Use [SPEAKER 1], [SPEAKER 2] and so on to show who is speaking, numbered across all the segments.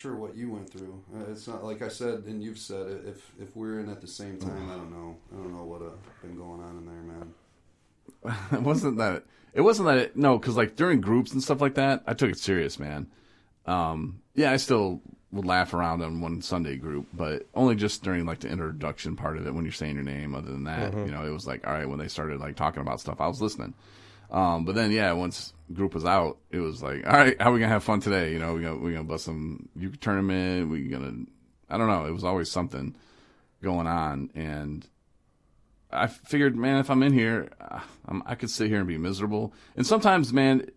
[SPEAKER 1] Sure what you went through. It's not like I said, and you've said it. If we're in at the same time, I don't know. I don't know what been going on in there, man.
[SPEAKER 2] It wasn't that. It wasn't that. No, because like during groups and stuff like that, I took it serious, man. Yeah, I still would laugh around on one Sunday group, but only just during like the introduction part of it when you're saying your name. Other than that, it was like, all right, when they started like talking about stuff, I was listening. But then, yeah, once group was out, it was like, all right, how are we gonna have fun today? We gonna bust some euchre tournament. I don't know. It was always something going on, and I figured, man, if I'm in here, I could sit here and be miserable. And sometimes, man,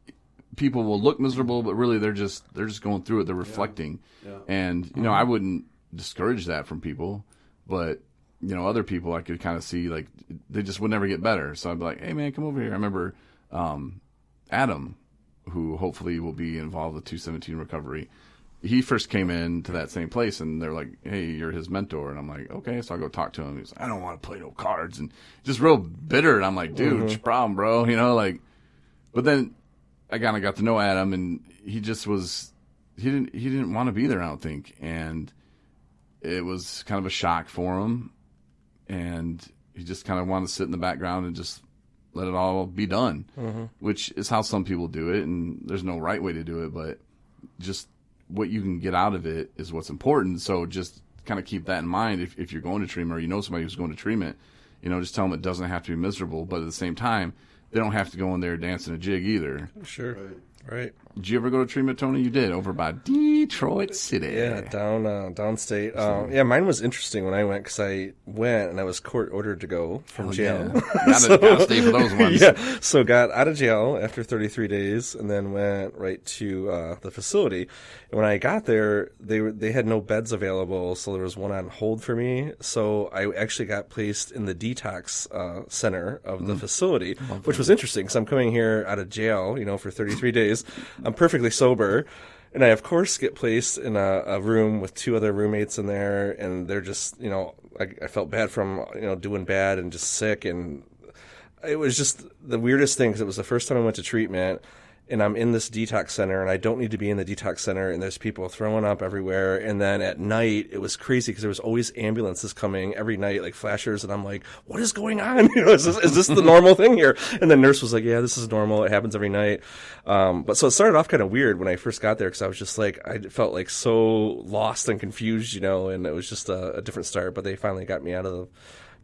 [SPEAKER 2] people will look miserable, but really they're just going through it. They're reflecting, and I wouldn't discourage that from people, but other people I could kind of see like they just would never get better. So I'd be like, hey, man, come over here. I remember Adam, who hopefully will be involved with 217 recovery. He first came in to that same place, and they're like, hey, you're his mentor. And I'm like, okay. So I go talk to him. He's like, I don't want to play no cards. And just real bitter. And I'm like, dude, what's your problem, bro? But then I kind of got to know Adam, and he just he didn't want to be there, I don't think. And it was kind of a shock for him. And he just kind of wanted to sit in the background and just let it all be done, which is how some people do it. And there's no right way to do it, but just what you can get out of it is what's important. So just kind of keep that in mind if you're going to treatment or somebody who's going to treatment, just tell them it doesn't have to be miserable, but at the same time, they don't have to go in there dancing a jig either.
[SPEAKER 3] Sure. Right.
[SPEAKER 2] Did you ever go to treatment, Tony? You did, over by Detroit City.
[SPEAKER 3] Yeah, downstate. Yeah, mine was interesting when I went because I went and I was court ordered to go from jail.
[SPEAKER 2] Yeah. Gotta stay for those ones.
[SPEAKER 3] Yeah, so got out of jail after 33 days and then went right to the facility. And when I got there, they had no beds available, so there was one on hold for me. So I actually got placed in the detox center of the facility, which was interesting because I'm coming here out of jail, for 33 days. I'm perfectly sober, and I, of course, get placed in a room with two other roommates in there, and they're just, I felt bad from, doing bad and just sick, and it was just the weirdest thing because it was the first time I went to treatment, and I'm in this detox center, and I don't need to be in the detox center, and there's people throwing up everywhere, and then at night, it was crazy because there was always ambulances coming every night, like flashers, and I'm like, what is going on? Is this the normal thing here? And the nurse was like, yeah, this is normal. It happens every night. But so it started off kind of weird when I first got there because I was just like, I felt like so lost and confused, and it was just a different start, but they finally got me out of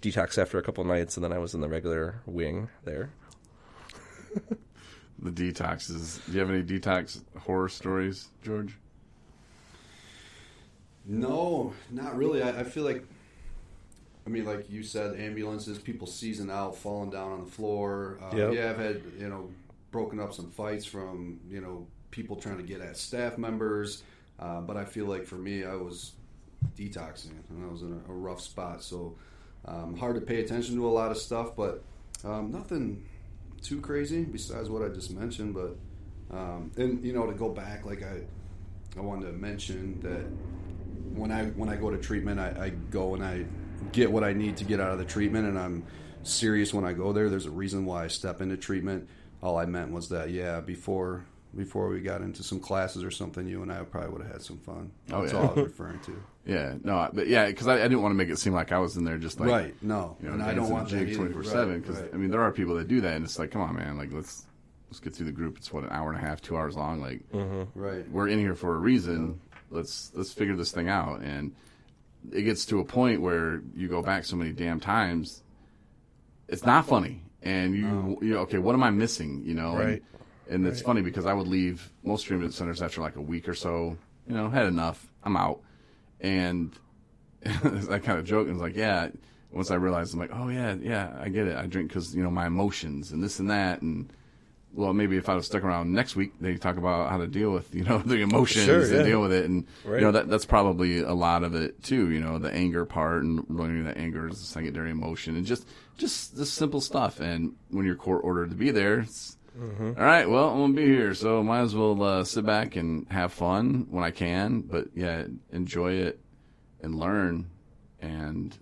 [SPEAKER 3] the detox after a couple of nights, and then I was in the regular wing there.
[SPEAKER 2] The detoxes. Do you have any detox horror stories, George?
[SPEAKER 1] No, not really. I feel like, like you said, ambulances, people season out, falling down on the floor.
[SPEAKER 3] Yep.
[SPEAKER 1] Yeah, I've had, broken up some fights from, people trying to get at staff members. But I feel like for me, I was detoxing, and I was in a rough spot. So hard to pay attention to a lot of stuff, but nothing too crazy besides what I just mentioned. But and to go back, like I wanted to mention that when I go to treatment, I go and I get what I need to get out of the treatment, and I'm serious when I go there. There's a reason why I step into treatment. All I meant was that before we got into some classes or something, you and I probably would have had some fun. That's all I was referring to.
[SPEAKER 2] Yeah, no, but yeah, because I didn't want to make it seem like I was in there just like
[SPEAKER 1] right. No, and I don't want
[SPEAKER 2] jig 24/7 because there are people that do that, and it's like, come on, man, like let's get through the group. It's an hour and a half, 2 hours long. Like,
[SPEAKER 1] right,
[SPEAKER 2] we're in here for a reason. Yeah. Let's figure this thing out, and it gets to a point where you go back so many damn times, it's not funny, and you okay, what am I missing?
[SPEAKER 3] Right.
[SPEAKER 2] And it's funny because I would leave most treatment centers after like a week or so. Had enough. I'm out. And I kind of joke and was like, yeah. Once I realized, I'm like, oh yeah, I get it. I drink because my emotions and this and that. And well, maybe if I was stuck around next week, they talk about how to deal with the emotions and deal with it. And that's probably a lot of it too. The anger part and learning that anger is a secondary emotion and just this simple stuff. And when you're court ordered to be there, it's all right, well, I'm going to be here, so might as well sit back and have fun when I can, but yeah, enjoy it and learn. And,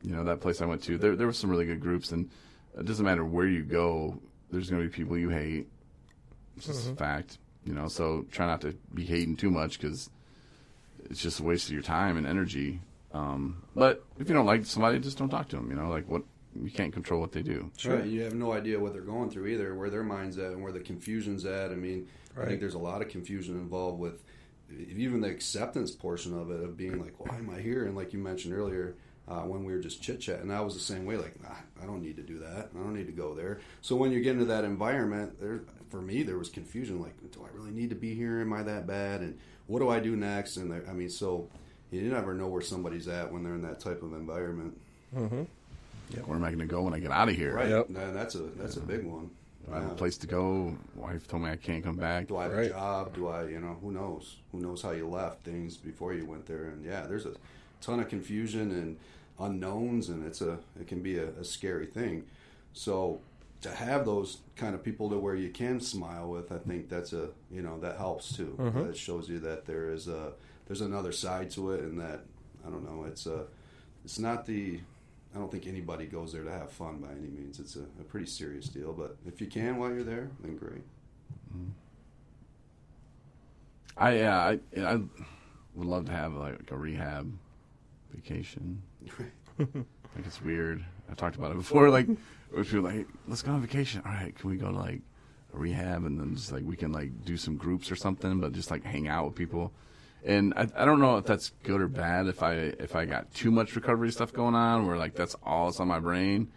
[SPEAKER 2] that place I went to, there were some really good groups, and it doesn't matter where you go, there's going to be people you hate. It's just a fact, so try not to be hating too much because it's just a waste of your time and energy. But if you don't like somebody, just don't talk to them. You know, like you can't control what they do.
[SPEAKER 1] Sure. Right. You have no idea what they're going through either, where their mind's at and where the confusion's at. I mean, I think there's a lot of confusion involved with even the acceptance portion of it, of being like, why am I here? And like you mentioned earlier, when we were just chit-chatting, I was the same way, like, I don't need to do that. I don't need to go there. So when you get into that environment, for me, there was confusion, like, do I really need to be here? Am I that bad? And what do I do next? And I mean, so you never know where somebody's at when they're in that type of environment.
[SPEAKER 3] Mm-hmm.
[SPEAKER 2] Yep. Where am I going to go when I get out of here?
[SPEAKER 1] Right.
[SPEAKER 3] Yep.
[SPEAKER 1] That's a big one.
[SPEAKER 2] Do I have a place to go? Wife told me I can't come back.
[SPEAKER 1] Do I have a job? Do I, who knows? Who knows how you left things before you went there? And yeah, there's a ton of confusion and unknowns, and it can be a scary thing. So to have those kind of people to where you can smile with, I think that's that helps too.
[SPEAKER 3] Mm-hmm.
[SPEAKER 1] That shows you that there's another side to it, and that, I don't know, it's not I don't think anybody goes there to have fun by any means. It's a pretty serious deal, but if you can while you're there, then great.
[SPEAKER 2] I would love to have like a rehab vacation. Like, it's weird. I talked about it before. Like, if you're like, let's go on vacation. All right, can we go to like a rehab, and then just like we can like do some groups or something, but just like hang out with people. And I don't know if that's good or bad. If I got too much recovery stuff going on, where like that's all that's on my brain.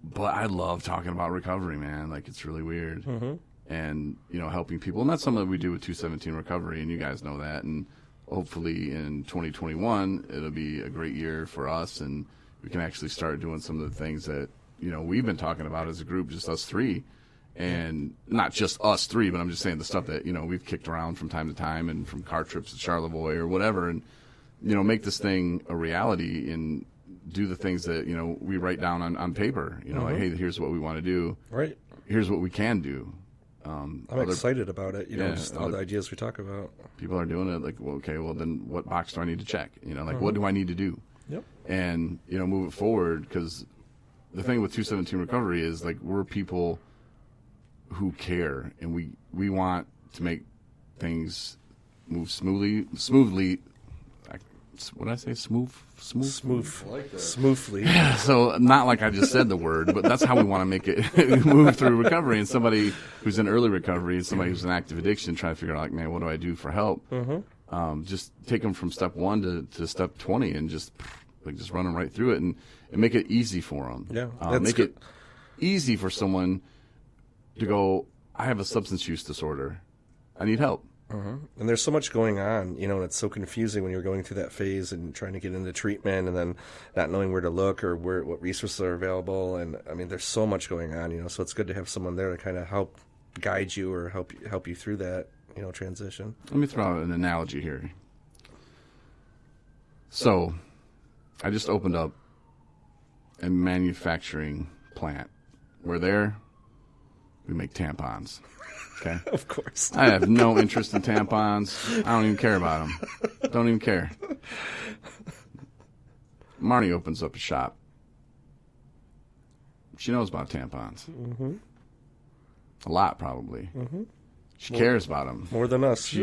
[SPEAKER 2] But I love talking about recovery, man. Like, it's really weird.
[SPEAKER 3] Mm-hmm.
[SPEAKER 2] And helping people, and that's something that we do with 217 Recovery, and you guys know that. And hopefully in 2021 it'll be a great year for us, and we can actually start doing some of the things that we've been talking about as a group, just us three. And not just us three, but I'm just saying the stuff that, we've kicked around from time to time, and from car trips to Charlevoix or whatever, and, make this thing a reality and do the things that, we write down on paper,
[SPEAKER 3] Mm-hmm.
[SPEAKER 2] like, hey, here's what we want to do.
[SPEAKER 3] Right.
[SPEAKER 2] Here's what we can do.
[SPEAKER 3] I'm excited about it, just all the ideas we talk about.
[SPEAKER 2] People are doing it, like, well, okay, well, then what box do I need to check? What do I need to do?
[SPEAKER 3] Yep.
[SPEAKER 2] And, move it forward, because the thing with 217 Recovery is, like, we're people who care, and we want to make things move smoothly. What did I say? Smooth.
[SPEAKER 1] I like that.
[SPEAKER 3] Smoothly.
[SPEAKER 2] So not like I just said the word, but that's how we want to make it move through recovery. And somebody who's in early recovery, and somebody who's in active addiction, trying to figure out, like, man, what do I do for help?
[SPEAKER 3] Mm-hmm.
[SPEAKER 2] Just take them from step 1 to step 20, and just run them right through it, and make it easy for them.
[SPEAKER 3] Yeah,
[SPEAKER 2] make it easy for someone to go, I have a substance use disorder. I need help.
[SPEAKER 3] Uh-huh. And there's so much going on, and it's so confusing when you're going through that phase and trying to get into treatment, and then not knowing where to look or what resources are available. And I mean, there's so much going on, so it's good to have someone there to kind of help guide you or help you through that, transition.
[SPEAKER 2] Let me throw out an analogy here. So, I just opened up a manufacturing plant. We're there. We make tampons. Okay.
[SPEAKER 3] Of course.
[SPEAKER 2] I have no interest in tampons. I don't even care about them. Don't even care. Marnie opens up a shop. She knows about tampons.
[SPEAKER 3] Mm-hmm.
[SPEAKER 2] A lot, probably.
[SPEAKER 3] Mm-hmm.
[SPEAKER 2] She cares about them.
[SPEAKER 3] More than us.
[SPEAKER 2] She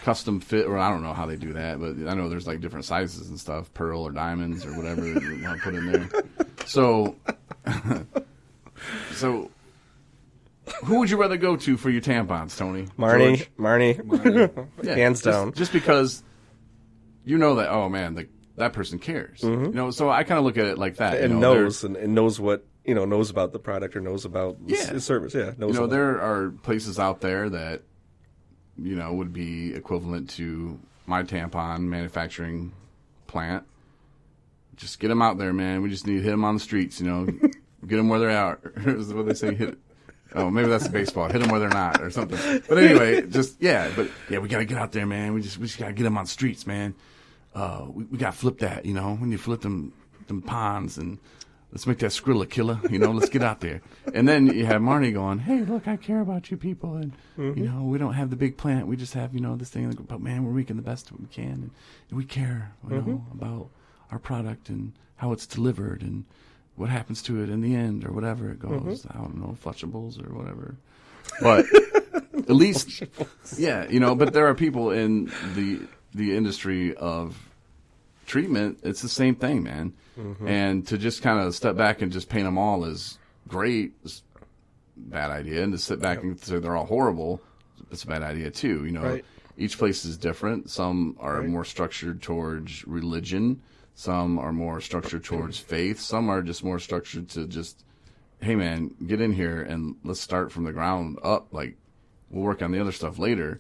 [SPEAKER 2] custom fit, or I don't know how they do that, but I know there's like different sizes and stuff, pearl or diamonds or whatever you want to put in there. So who would you rather go to for your tampons, Tony?
[SPEAKER 3] Marnie.
[SPEAKER 2] Yeah,
[SPEAKER 3] Hands down.
[SPEAKER 2] Just because that, oh man, that person cares.
[SPEAKER 3] Mm-hmm.
[SPEAKER 2] So I kind of look at it like that.
[SPEAKER 3] And knows what, knows about the product or knows about the service. Yeah.
[SPEAKER 2] There are places out there that, would be equivalent to my tampon manufacturing plant. Just get them out there, man. We just need to hit them on the streets, get them where they're at. Is what they say, hit. Oh, maybe that's the baseball. Hit them where they're not, or something. But anyway, we gotta get out there, man. We just gotta get them on the streets, man. We gotta flip that, we need to flip them ponds, and let's make that Skrilla killer, let's get out there. And then you have Marnie going, hey, look, I care about you people, and we don't have the big plant, we just have this thing, but man, we're making the best we can, and we care, about our product and how it's delivered and what happens to it in the end, or whatever it goes. I don't know, flushables or whatever. But at least, but there are people in the the industry of treatment, it's the same thing, man. Mm-hmm. And to just kind of step back and just paint them all as great is a bad idea. And to sit back and say they're all horrible, it's a bad idea too. You know,
[SPEAKER 3] Right.
[SPEAKER 2] each place is different. Some are more structured towards religion. Some are more structured towards faith. Some are just more structured to just, hey man, get in here and let's start from the ground up. Like, we'll work on the other stuff later.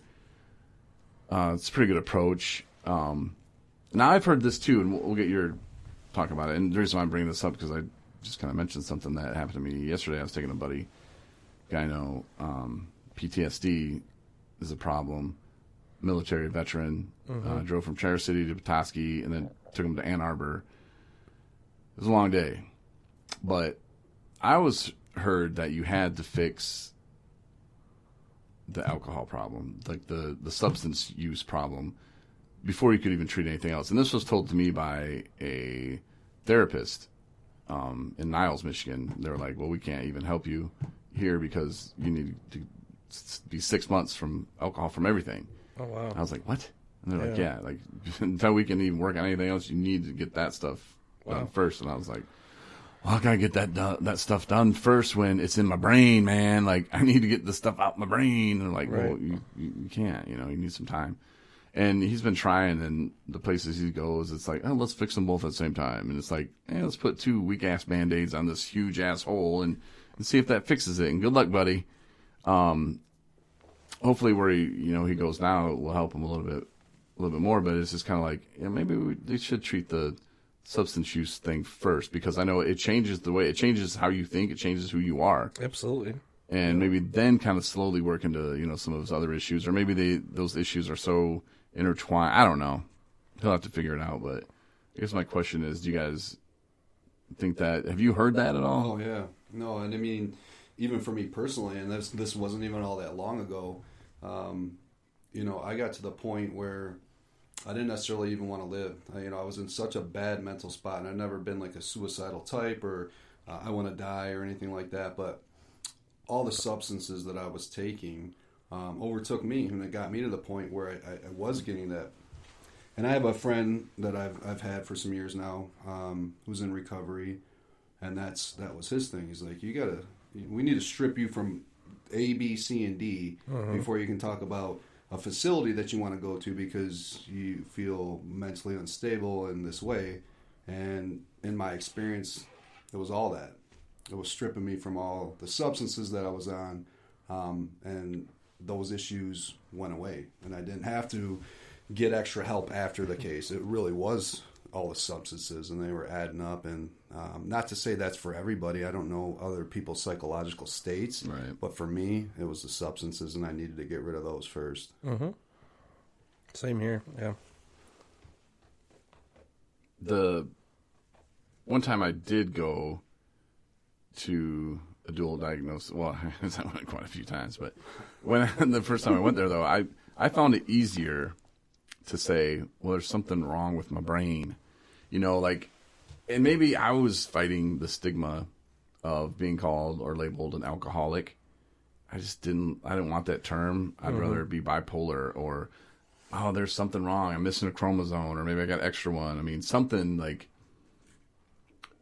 [SPEAKER 2] It's a pretty good approach. Now I've heard this too, and we'll get your talk about it. And the reason why I'm bringing this up because I just kind of mentioned something that happened to me yesterday. I was taking a buddy, guy I know, PTSD is a problem. Military veteran, drove from Traverse City to Petoskey, and then took him to Ann Arbor. It was a long day, but I always heard that you had to fix the alcohol problem, like the substance use problem, before you could even treat anything else. And this was told to me by a therapist in Niles, Michigan. They were like, well, we can't even help you here because you need to be 6 months from alcohol from everything.
[SPEAKER 3] Oh, wow.
[SPEAKER 2] I was like, what? And they're like, yeah, like until we can even work on anything else, you need to get that stuff done first. And I was like, well, I gotta get that stuff done first when it's in my brain, man. Like, I need to get the stuff out my brain. And they're like, well, you can't, you need some time. And he's been trying, and the places he goes, it's like, oh, let's fix them both at the same time. And it's like, hey, let's put 2 weak-ass Band-Aids on this huge-ass hole and see if that fixes it. And good luck, buddy. Hopefully where he goes now will help him a little bit more, but it's just kind of like, maybe they should treat the substance use thing first, because I know it changes how you think, it changes who you are.
[SPEAKER 3] Absolutely.
[SPEAKER 2] And maybe then kind of slowly work into, some of those other issues, or maybe those issues are so intertwined. I don't know. He'll have to figure it out, but I guess my question is, do you guys think that, have you heard that at all?
[SPEAKER 1] Oh, yeah. No, and I mean, even for me personally, and this wasn't even all that long ago, I got to the point where I didn't necessarily even want to live. I was in such a bad mental spot, and I've never been like a suicidal type or I want to die or anything like that, but all the substances that I was taking overtook me, and it got me to the point where I was getting that. And I have a friend that I've had for some years now, who's in recovery, and that was his thing. He's like, we need to strip you from A, B, C, and D before you can talk about a facility that you want to go to because you feel mentally unstable in this way. And in my experience, it was all that. It was stripping me from all the substances that I was on, and those issues went away. And I didn't have to get extra help after the case. It really was all the substances, and they were adding up. And not to say that's for everybody. I don't know other people's psychological states,
[SPEAKER 2] right.
[SPEAKER 1] But for me, it was the substances, and I needed to get rid of those first.
[SPEAKER 3] Mm-hmm. Same here, yeah.
[SPEAKER 2] The one time I did go to a dual diagnosis, well, I went quite a few times, but the first time I went there, though, I found it easier to say, well, there's something wrong with my brain, and maybe I was fighting the stigma of being called or labeled an alcoholic. I didn't want that term. I'd rather be bipolar, or, oh, there's something wrong. I'm missing a chromosome, or maybe I got extra one. I mean, something like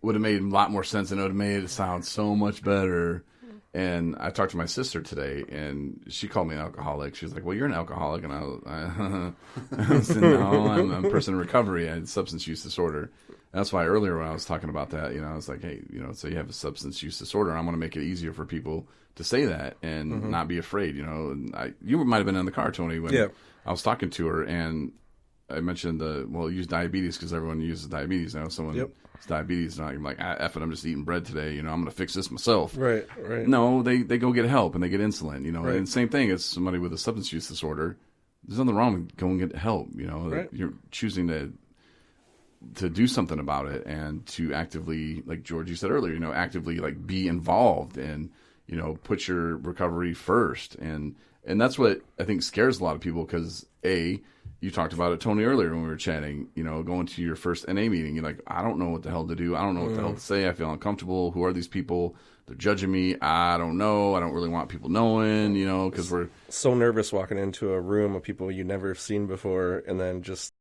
[SPEAKER 2] would have made a lot more sense, and it would have made it sound so much better. And I talked to my sister today, and she called me an alcoholic. She was like, well, you're an alcoholic. And I said, no, I'm a person in recovery. I had substance use disorder. And that's why earlier when I was talking about that, I was like, hey, so you have a substance use disorder. I'm going to make it easier for people to say that and not be afraid. And you might have been in the car, Tony, when I was talking to her, and I mentioned use diabetes because everyone uses diabetes. Now someone has diabetes, and I'm like, F it, I'm just eating bread today. I'm going to fix this myself.
[SPEAKER 3] Right.
[SPEAKER 2] No, they go get help, and they get insulin,
[SPEAKER 3] Right.
[SPEAKER 2] And same thing as somebody with a substance use disorder. There's nothing wrong with going and get help,
[SPEAKER 3] Right.
[SPEAKER 2] You're choosing to do something about it and to actively, like George, you said earlier, actively like be involved and, put your recovery first. And that's what I think scares a lot of people because, you talked about it, Tony, earlier when we were chatting, going to your first NA meeting. You're like, I don't know what the hell to do. I don't know what the hell to say. I feel uncomfortable. Who are these people? They're judging me. I don't know. I don't really want people knowing, because we're
[SPEAKER 3] so nervous walking into a room of people you never have seen before and then just